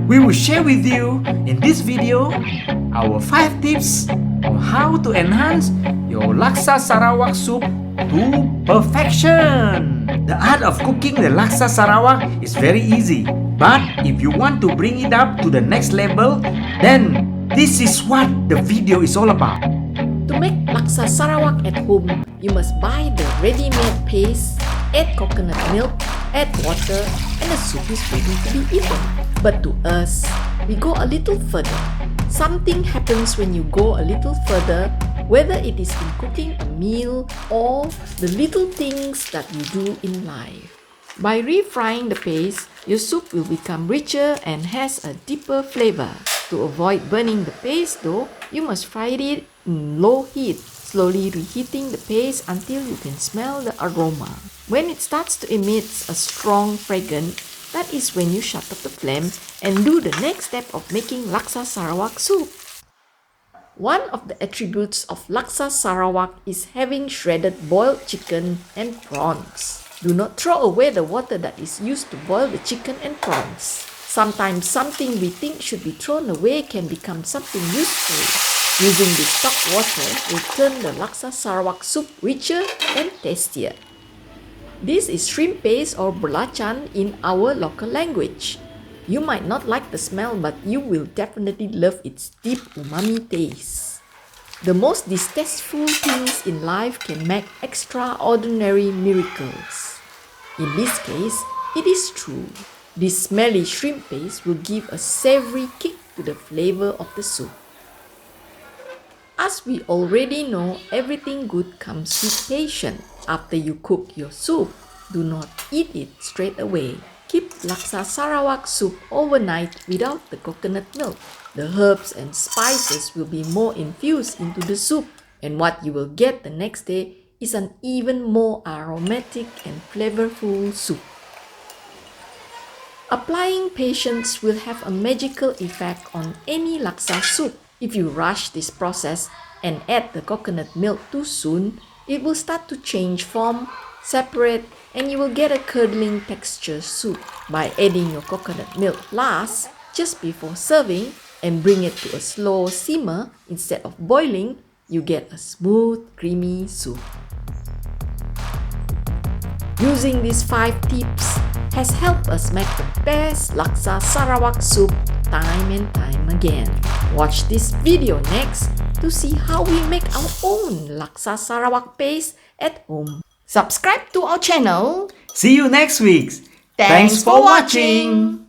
We will share with you in this video our 5 tips on how to enhance your Laksa Sarawak soup to perfection. The art of cooking the Laksa Sarawak is very easy, but if you want to bring it up to the next level, then this is what the video is all about. To make Laksa Sarawak at home, you must buy the ready-made paste, add coconut milk, add water, and the soup is ready to be eaten. But to us, we go a little further. Something happens when you go a little further, whether it is in cooking a meal or the little things that you do in life. By refrying the paste, your soup will become richer and has a deeper flavor. To avoid burning the paste though, you must fry it in low heat, slowly reheating the paste until you can smell the aroma. When it starts to emit a strong fragrance, that is when you shut off the flame and do the next step of making Laksa Sarawak soup. One of the attributes of Laksa Sarawak is having shredded boiled chicken and prawns. Do not throw away the water that is used to boil the chicken and prawns. Sometimes something we think should be thrown away can become something useful. Using this stock water will turn the Laksa Sarawak soup richer and tastier. This is shrimp paste or belacan in our local language. You might not like the smell, but you will definitely love its deep umami taste. The most distasteful things in life can make extraordinary miracles. In this case, it is true. This smelly shrimp paste will give a savory kick to the flavor of the soup. As we already know, everything good comes with patience. After you cook your soup, do not eat it straight away. Keep Laksa Sarawak soup overnight without the coconut milk. The herbs and spices will be more infused into the soup, and what you will get the next day is an even more aromatic and flavorful soup. Applying patience will have a magical effect on any laksa soup. If you rush this process and add the coconut milk too soon, it will start to change form, separate, and you will get a curdling texture soup. By adding your coconut milk last, just before serving, and bring it to a slow simmer instead of boiling, you get a smooth, creamy soup. Using these 5 tips has helped us make the best Laksa Sarawak soup time and time again. Watch this video next to see how we make our own Laksa Sarawak paste at home. Subscribe to our channel. See you next week. Thanks for watching.